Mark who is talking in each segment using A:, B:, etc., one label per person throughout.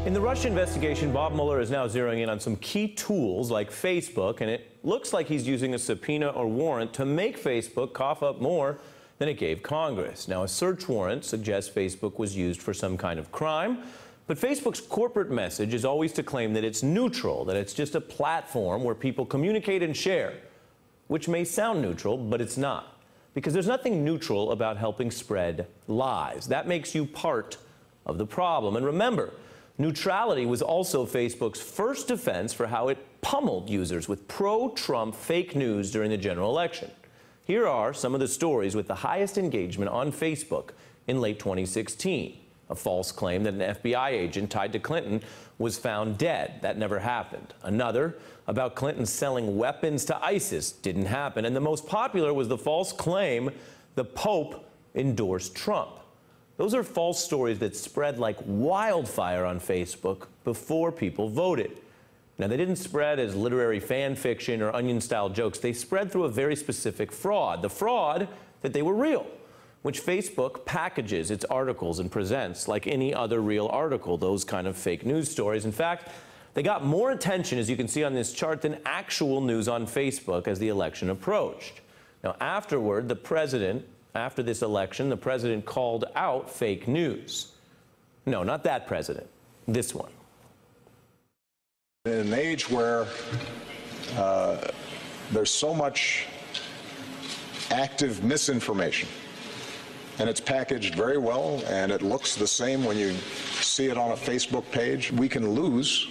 A: In the Russia investigation, Bob Mueller is now zeroing in on some key tools like Facebook, and it looks like he's using a subpoena or warrant to make Facebook cough up more than it gave Congress. Now, a search warrant suggests Facebook was used for some kind of crime, but Facebook's corporate message is always to claim that it's neutral, that it's just a platform where people communicate and share, which may sound neutral, but it's not, because there's nothing neutral about helping spread lies. That makes you part of the problem. And remember, neutrality was also Facebook's first defense for how it pummeled users with pro-Trump fake news during the general election. Here are some of the stories with the highest engagement on Facebook in late 2016. A false claim that an FBI agent tied to Clinton was found dead. That never happened. Another about Clinton selling weapons to ISIS. Didn't happen. And the most popular was the false claim the Pope endorsed Trump. Those are false stories that spread like wildfire on Facebook before people voted. Now, they didn't spread as literary fan fiction or Onion-style jokes. They spread through a very specific fraud, the fraud that they were real, which Facebook packages its articles and presents like any other real article, those kind of fake news stories. In fact, they got more attention, as you can see on this chart, than actual news on Facebook as the election approached. Now, afterward, after this election, the president called out fake news. No, not that president, this one.
B: In an age where there's so much active misinformation, and it's packaged very well, and it looks the same when you see it on a Facebook page, we can lose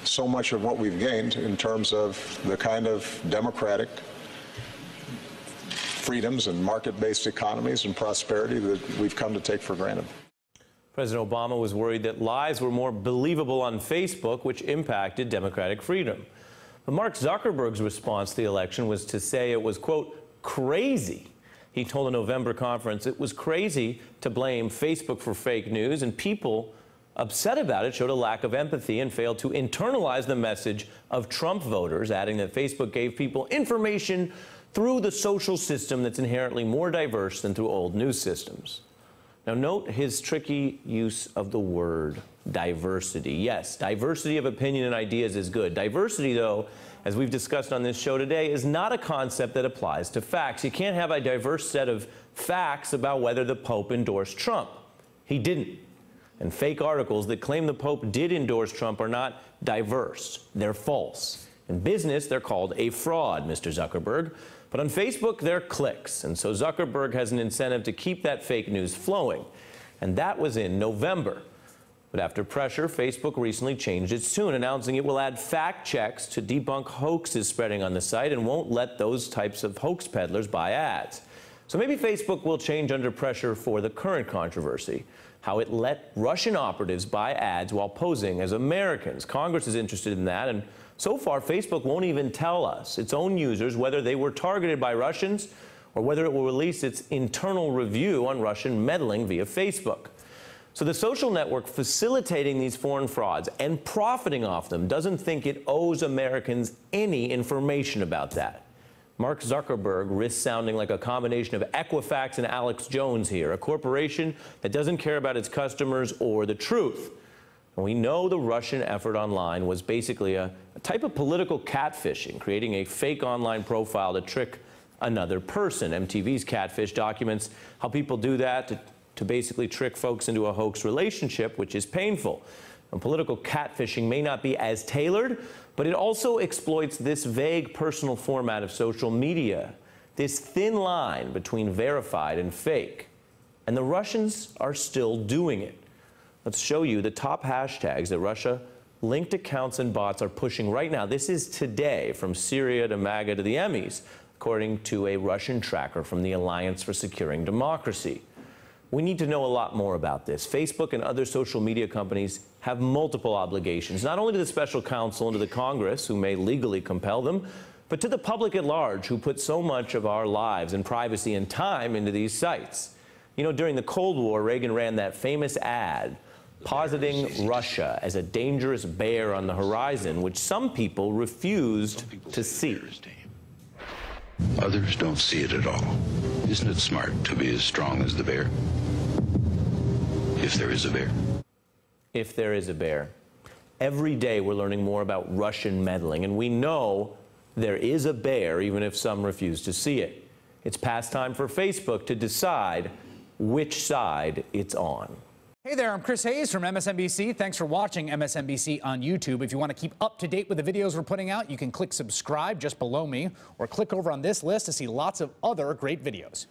B: so much of what we've gained in terms of the kind of democratic freedoms and market-based economies and prosperity that we've come to take for granted.
A: President Obama was worried that lies were more believable on Facebook, which impacted democratic freedom. But Mark Zuckerberg's response to the election was to say it was, quote, crazy. He told a November conference it was crazy to blame Facebook for fake news, and people upset about it showed a lack of empathy and failed to internalize the message of Trump voters, adding that Facebook gave people information through the social system that's inherently more diverse than through old news systems. Now, note his tricky use of the word diversity. Yes, diversity of opinion and ideas is good. Diversity, though, as we've discussed on this show today, is not a concept that applies to facts. You can't have a diverse set of facts about whether the Pope endorsed Trump. He didn't. And fake articles that claim the Pope did endorse Trump are not diverse. They're false. In business, they're called a fraud, Mr. Zuckerberg. But on Facebook, they're clicks. And so Zuckerberg has an incentive to keep that fake news flowing. And that was in November. But after pressure, Facebook recently changed its tune, announcing it will add fact checks to debunk hoaxes spreading on the site and won't let those types of hoax peddlers buy ads. So maybe Facebook will change under pressure for the current controversy, how it let Russian operatives buy ads while posing as Americans. Congress is interested in that, and so far, Facebook won't even tell us, its own users, whether they were targeted by Russians or whether it will release its internal review on Russian meddling via Facebook. So the social network facilitating these foreign frauds and profiting off them doesn't think it owes Americans any information about that. Mark Zuckerberg risks sounding like a combination of Equifax and Alex Jones here, a corporation that doesn't care about its customers or the truth. And we know the Russian effort online was basically a type of political catfishing, creating a fake online profile to trick another person. MTV's Catfish documents how people do that to basically trick folks into a hoax relationship, which is painful. And political catfishing may not be as tailored, but it also exploits this vague personal format of social media, this thin line between verified and fake. And the Russians are still doing it. Let's show you the top hashtags that Russia-linked accounts and bots are pushing right now. This is today, from Syria to MAGA to the Emmys, according to a Russian tracker from the Alliance for Securing Democracy. We need to know a lot more about this. Facebook and other social media companies have multiple obligations, not only to the special counsel and to the Congress, who may legally compel them, but to the public at large, who put so much of our lives and privacy and time into these sites. You know, during the Cold War, Reagan ran that famous ad positing Russia as a dangerous bear on the horizon, which some people refused to see.
C: Others don't see it at all. Isn't it smart to be as strong as the bear? If there is a bear.
A: if there is a bear. Every day we're learning more about Russian meddling, and we know there is a bear, even if some refuse to see it. It's past time for Facebook to decide which side it's on.
D: Hey there, I'm Chris Hayes from MSNBC. Thanks for watching MSNBC on YouTube. If you want to keep up to date with the videos we're putting out, you can click subscribe just below me, or click over on this list to see lots of other great videos.